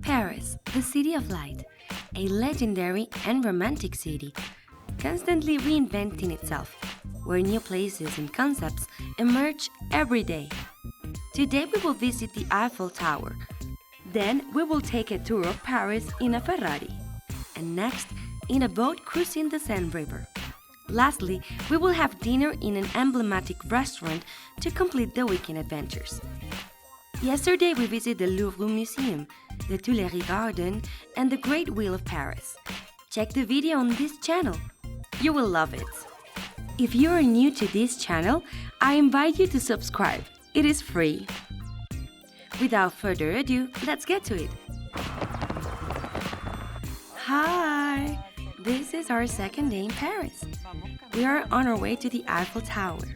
Paris, the city of light, a legendary and romantic city, constantly reinventing itself, where new places and concepts emerge every day. Today we will visit the Eiffel Tower. Then we will take a tour of Paris in a Ferrari. And next, in a boat cruising the Seine River. Lastly, we will have dinner in an emblematic restaurant to complete the weekend adventures. Yesterday we visited the Louvre Museum, the Tuileries Garden, and the Great Wheel of Paris. Check the video on this channel. You will love it. If you are new to this channel, I invite you to subscribe. It is free. Without further ado, let's get to it. Hi! This is our second day in Paris. We are on our way to the Eiffel Tower.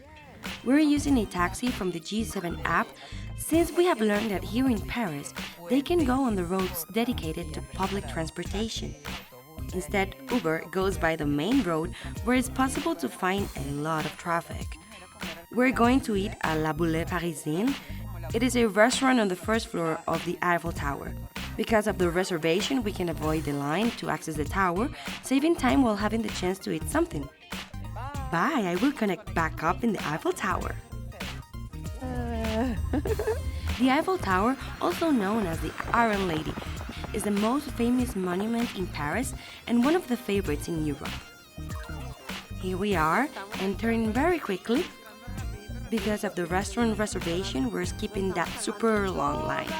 We're using a taxi from the G7 app since we have learned that here in Paris, they can go on the roads dedicated to public transportation. Instead, Uber goes by the main road where it's possible to find a lot of traffic. We're going to eat at La Bulle Parisienne. It is a restaurant on the first floor of the Eiffel Tower. Because of the reservation, we can avoid the line to access the tower, saving time while having the chance to eat something. Bye, I will connect back up in the Eiffel Tower. The Eiffel Tower, also known as the Iron Lady, is the most famous monument in Paris and one of the favorites in Europe. Here we are, entering very quickly. Because of the restaurant reservation, we're skipping that super long line.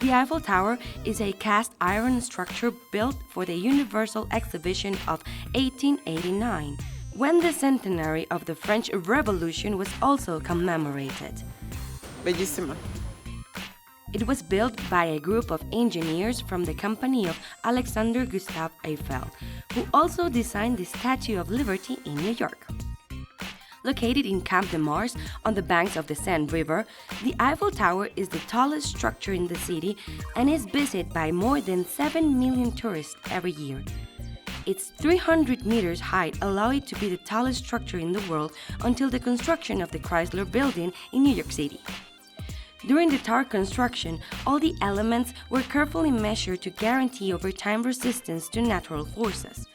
The Eiffel Tower is a cast iron structure built for the Universal Exhibition of 1889, when the centenary of the French Revolution was also commemorated. Bellissima. It was built by a group of engineers from the company of Alexander Gustave Eiffel, who also designed the Statue of Liberty in New York. Located in Camp de Mars on the banks of the Seine River, the Eiffel Tower is the tallest structure in the city and is visited by more than 7 million tourists every year. Its 300 meters height allows it to be the tallest structure in the world until the construction of the Chrysler Building in New York City. During the tower construction, all the elements were carefully measured to guarantee over time resistance to natural forces.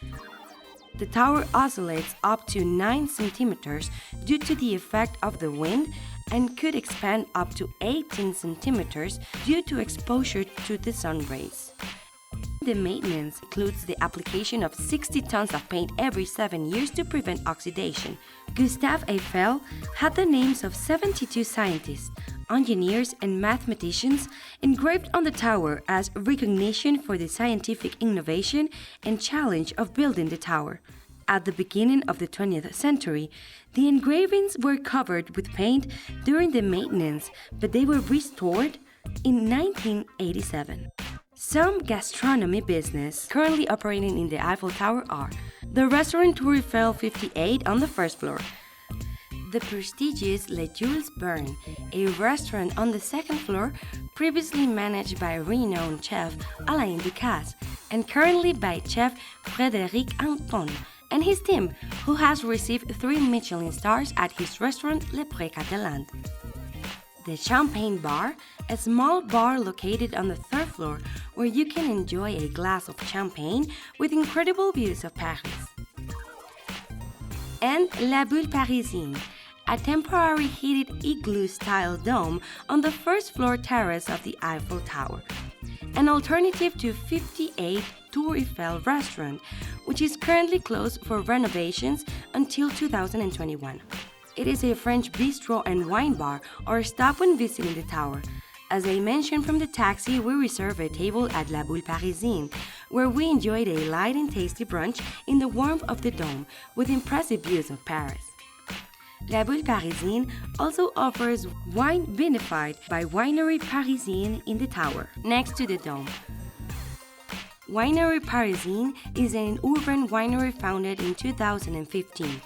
The tower oscillates up to 9 centimeters due to the effect of the wind and could expand up to 18 centimeters due to exposure to the sun rays. The maintenance includes the application of 60 tons of paint every 7 years to prevent oxidation. Gustave Eiffel had the names of 72 scientists, engineers, and mathematicians engraved on the tower as recognition for the scientific innovation and challenge of building the tower. At the beginning of the 20th century, the engravings were covered with paint during the maintenance, but they were restored in 1987. Some gastronomy business currently operating in the Eiffel Tower are the restaurant Tour Eiffel 58 on the first floor, the prestigious Les Jules Verne, a restaurant on the second floor previously managed by renowned chef Alain Ducasse and currently by chef Frédéric Anton and his team, who has received 3 Michelin stars at his restaurant Le Pré Catalan. The Champagne Bar, a small bar located on the third floor where you can enjoy a glass of champagne with incredible views of Paris. And La Bulle Parisienne, a temporary heated igloo-style dome on the first floor terrace of the Eiffel Tower, an alternative to 58 Tour Eiffel restaurant, which is currently closed for renovations until 2021. It is a French bistro and wine bar or stop when visiting the tower. As I mentioned from the taxi, we reserved a table at La Bulle Parisienne, where we enjoyed a light and tasty brunch in the warmth of the dome with impressive views of Paris. La Bulle Parisienne also offers wine vinified by Winery Parisienne in the tower, next to the dome. Winery Parisienne is an urban winery founded in 2015.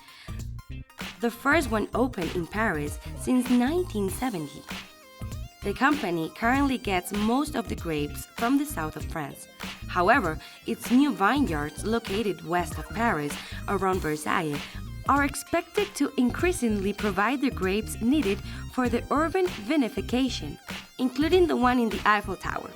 The first one opened in Paris since 1970. The company currently gets most of the grapes from the south of France. However, its new vineyards located west of Paris, around Versailles, are expected to increasingly provide the grapes needed for the urban vinification, including the one in the Eiffel Tower.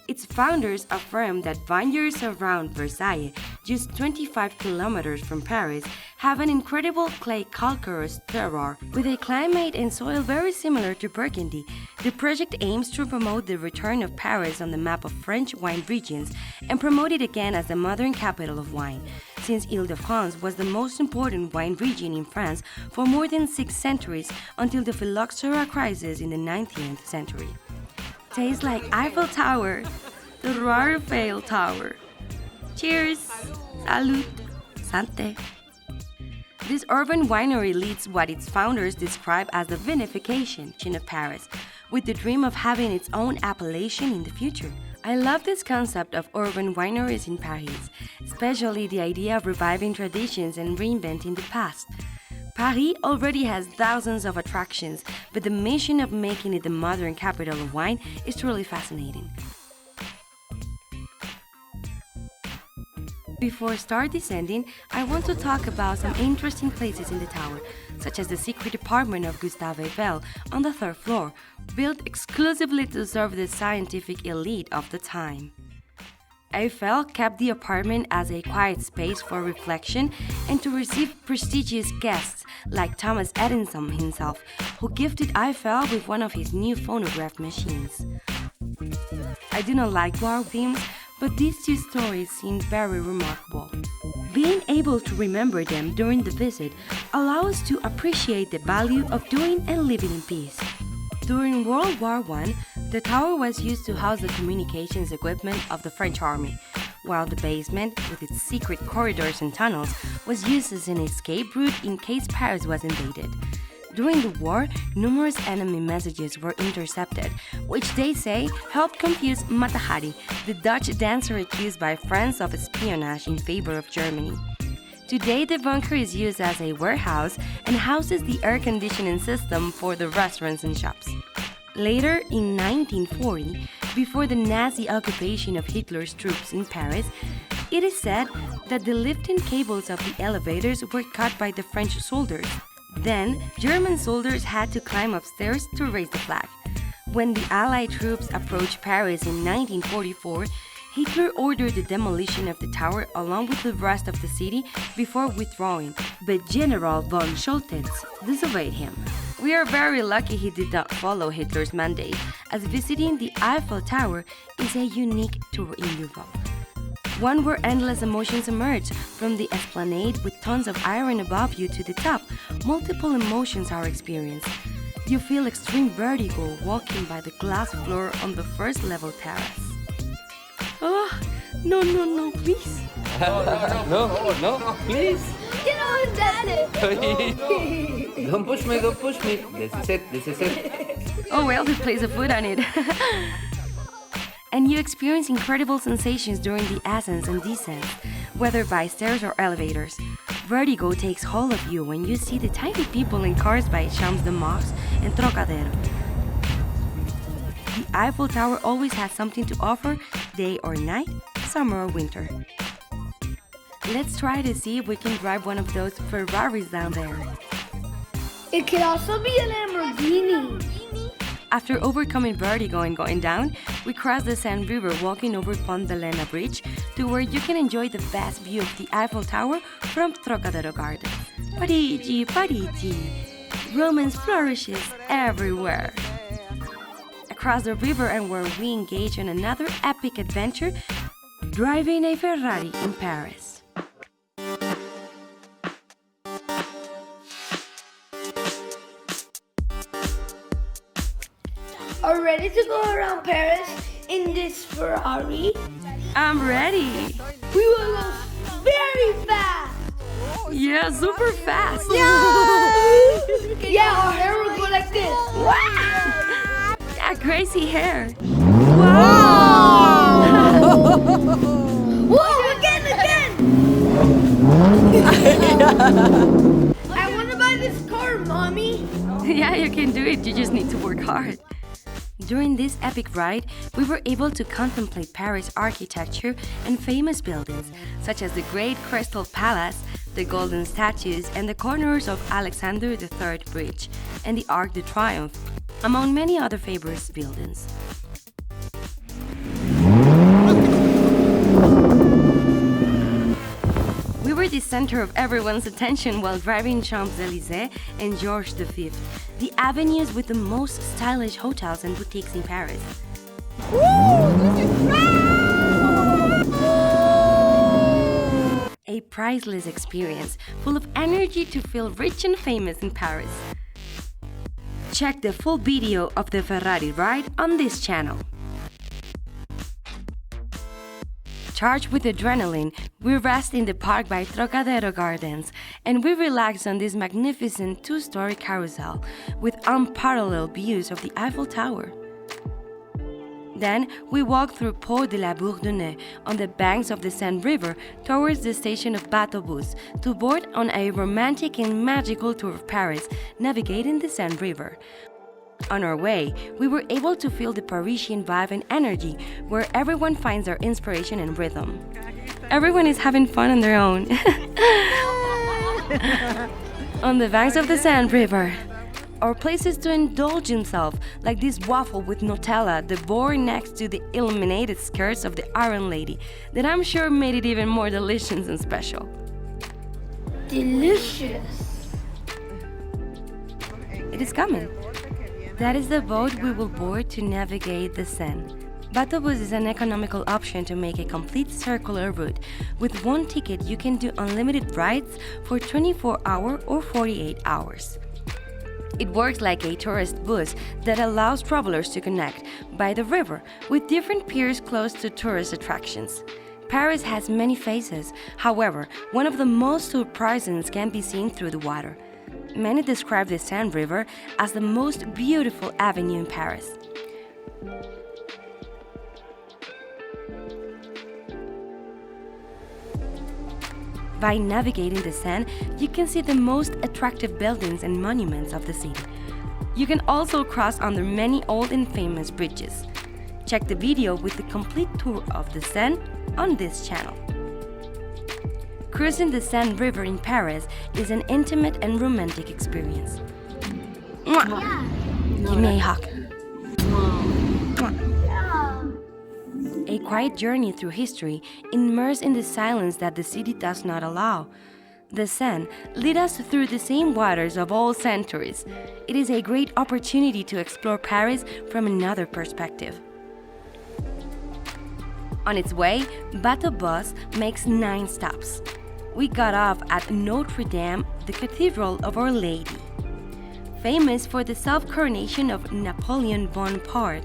Its founders affirmed that vineyards around Versailles, just 25 kilometers from Paris, have an incredible clay calcareous terroir with a climate and soil very similar to Burgundy. The project aims to promote the return of Paris on the map of French wine regions and promote it again as the modern capital of wine, since Île-de-France was the most important wine region in France for more than 6 centuries until the phylloxera crisis in the 19th century. Tastes like Eiffel Tower, the Eiffel Tower. Cheers! Salud! Santé! This urban winery leads what its founders describe as the vinification of Paris, with the dream of having its own appellation in the future. I love this concept of urban wineries in Paris, especially the idea of reviving traditions and reinventing the past. Paris already has thousands of attractions, but the mission of making it the modern capital of wine is truly fascinating. Before start descending, I want to talk about some interesting places in the tower, such as the secret apartment of Gustave Eiffel on the 3rd floor, built exclusively to serve the scientific elite of the time. Eiffel kept the apartment as a quiet space for reflection and to receive prestigious guests like Thomas Edison himself, who gifted Eiffel with one of his new phonograph machines. I do not like war themes, but these 2 stories seem very remarkable. Being able to remember them during the visit allows us to appreciate the value of doing and living in peace. During World War I, the tower was used to house the communications equipment of the French army, while the basement, with its secret corridors and tunnels, was used as an escape route in case Paris was invaded. During the war, numerous enemy messages were intercepted, which they say helped confuse Mata Hari, the Dutch dancer accused by France of espionage in favor of Germany. Today, the bunker is used as a warehouse and houses the air conditioning system for the restaurants and shops. Later, in 1940, before the Nazi occupation of Hitler's troops in Paris, it is said that the lifting cables of the elevators were cut by the French soldiers. Then, German soldiers had to climb upstairs to raise the flag. When the Allied troops approached Paris in 1944, Hitler ordered the demolition of the tower along with the rest of the city before withdrawing, but General von Scholtitz disobeyed him. We are very lucky he did not follow Hitler's mandate, as visiting the Eiffel Tower is a unique tour in Europe. One where endless emotions emerge. From the esplanade with tons of iron above you to the top, multiple emotions are experienced. You feel extreme vertigo walking by the glass floor on the first level terrace. Oh, no, please. No, please. You know who does it? Don't push me. This is it. Oh well, they place a foot on it. And you experience incredible sensations during the ascents and descents, whether by stairs or elevators. Vertigo takes hold of you when you see the tiny people in cars by Champs de Mars and Trocadero. The Eiffel Tower always has something to offer, day or night, summer or winter. Let's try to see if we can drive one of those Ferraris down there. It could also be a Lamborghini. After overcoming vertigo and going down, we cross the Seine River walking over Pont de Lena Bridge to where you can enjoy the vast view of the Eiffel Tower from Trocadero Gardens. Parigi! Romance flourishes everywhere. Across the river and where we engage in another epic adventure, driving a Ferrari in Paris. Are you ready to go around Paris in this Ferrari? I'm ready. We will go very fast. Yeah, super fast. Yeah, our hair will go like this. Yeah, crazy hair. Wow! Whoa, again! I want to buy this car, Mommy. Yeah, you can do it. You just need to work hard. During this epic ride, we were able to contemplate Paris architecture and famous buildings, such as the Great Crystal Palace, the Golden Statues, and the corners of Alexander III Bridge, and the Arc de Triomphe, among many other famous buildings. were the center of everyone's attention while driving Champs-Élysées and Georges V, the avenues with the most stylish hotels and boutiques in Paris. A priceless experience, full of energy to feel rich and famous in Paris. Check the full video of the Ferrari ride on this channel. Charged with adrenaline, we rest in the park by Trocadero Gardens and we relax on this magnificent two-story carousel with unparalleled views of the Eiffel Tower. Then we walk through Port de la Bourdonnais on the banks of the Seine River towards the station of Batobus to board on a romantic and magical tour of Paris, navigating the Seine River. On our way, we were able to feel the Parisian vibe and energy, where everyone finds their inspiration and rhythm. Everyone is having fun on their own. On the banks of the Seine River, or places to indulge himself, like this waffle with Nutella, the board next to the illuminated skirts of the Iron Lady, that I'm sure made it even more delicious and special. Delicious. It is coming. That is the boat we will board to navigate the Seine. Batobus is an economical option to make a complete circular route. With one ticket, you can do unlimited rides for 24 hours or 48 hours. It works like a tourist bus that allows travelers to connect by the river with different piers close to tourist attractions. Paris has many faces. However, one of the most surprising can be seen through the water. Many describe the Seine River as the most beautiful avenue in Paris. By navigating the Seine, you can see the most attractive buildings and monuments of the city. You can also cross under many old and famous bridges. Check the video with the complete tour of the Seine on this channel. Cruising the Seine River in Paris is an intimate and romantic experience. Mwah! Give me a hug. A quiet journey through history, immersed in the silence that the city does not allow. The Seine leads us through the same waters of all centuries. It is a great opportunity to explore Paris from another perspective. On its way, Batobus makes 9 stops. We got off at Notre Dame, the Cathedral of Our Lady. Famous for the self-coronation of Napoleon Bonaparte,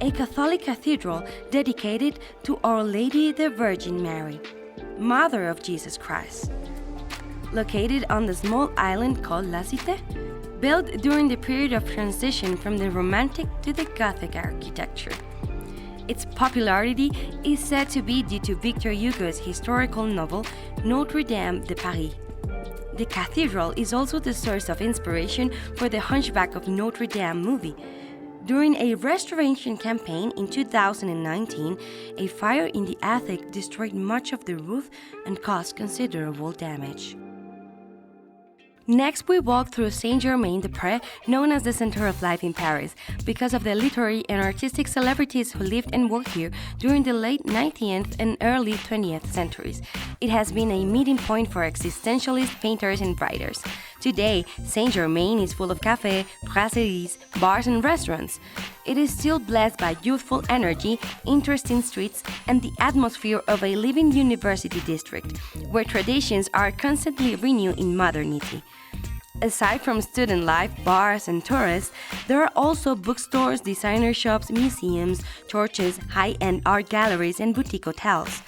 a Catholic cathedral dedicated to Our Lady the Virgin Mary, Mother of Jesus Christ. Located on the small island called La Cité, built during the period of transition from the Romantic to the Gothic architecture. Its popularity is said to be due to Victor Hugo's historical novel Notre Dame de Paris. The cathedral is also the source of inspiration for the Hunchback of Notre Dame movie. During a restoration campaign in 2019, a fire in the attic destroyed much of the roof and caused considerable damage. Next, we walk through Saint-Germain-des-Prés, known as the center of life in Paris, because of the literary and artistic celebrities who lived and worked here during the late 19th and early 20th centuries. It has been a meeting point for existentialist painters and writers. Today, Saint-Germain is full of cafés, brasseries, bars and restaurants. It is still blessed by youthful energy, interesting streets, and the atmosphere of a living university district, where traditions are constantly renewed in modernity. Aside from student life, bars, and tourists, there are also bookstores, designer shops, museums, churches, high-end art galleries, and boutique hotels.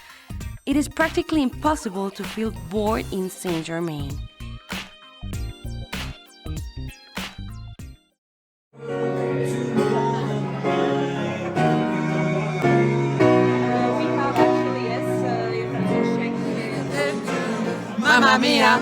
It is practically impossible to feel bored in Saint-Germain. Mamma mia,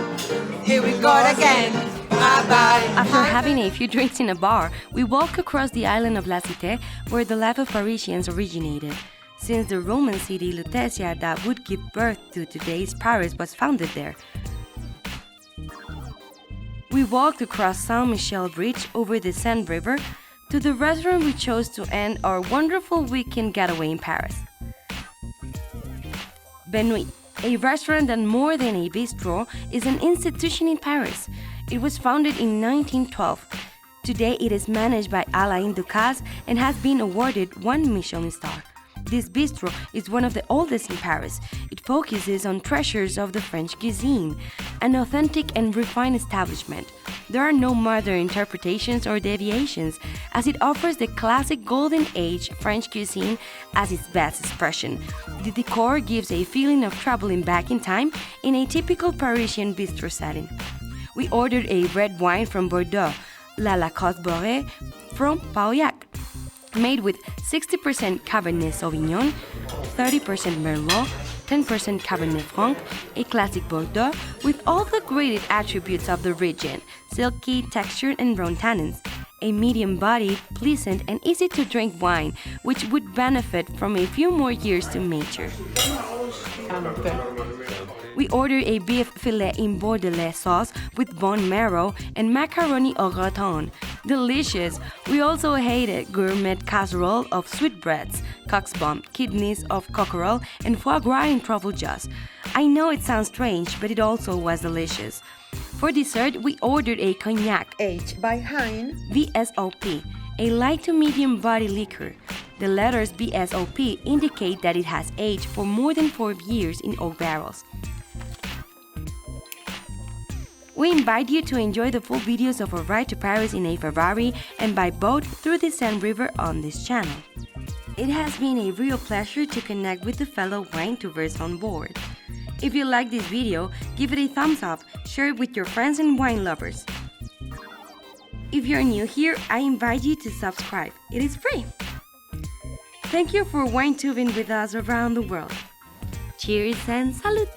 here we go again. Bye-bye. After having a few drinks in a bar, we walk across the island of La Cité, where the life of Parisians originated. Since the Roman city Lutetia that would give birth to today's Paris was founded there. We walked across Saint-Michel Bridge over the Seine River to the restaurant we chose to end our wonderful weekend getaway in Paris. Benoit, A restaurant and more than a bistro is an institution in Paris. It was founded in 1912. Today it is managed by Alain Ducasse and has been awarded 1 Michelin star. This bistro is one of the oldest in Paris. It focuses on treasures of the French cuisine, an authentic and refined establishment. There are no modern interpretations or deviations, as it offers the classic Golden Age French cuisine as its best expression. The decor gives a feeling of traveling back in time in a typical Parisian bistro setting. We ordered a red wine from Bordeaux, La Lacoste Boré from Pauillac, made with 60% Cabernet Sauvignon, 30% Merlot, 10% Cabernet Franc, a classic Bordeaux with all the great attributes of the region, silky, textured and brown tannins, a medium-bodied, pleasant and easy-to-drink wine which would benefit from a few more years to mature. We ordered a beef filet in Bourdonnais sauce with bone marrow and macaroni au gratin. Delicious! We also ate a gourmet casserole of sweetbreads, coq's bomb, kidneys of cockerel, and foie gras in truffle sauce. I know it sounds strange, but it also was delicious. For dessert, we ordered a cognac Aged by Hein. VSOP, a light to medium body liquor. The letters VSOP indicate that it has aged for more than 4 years in oak barrels. We invite you to enjoy the full videos of our ride to Paris in a Ferrari and by boat through the Seine River on this channel. It has been a real pleasure to connect with the fellow WineTubers on board. If you like this video, give it a thumbs up, share it with your friends and wine lovers. If you're new here, I invite you to subscribe. It is free. Thank you for WineTubing with us around the world. Cheers and salud!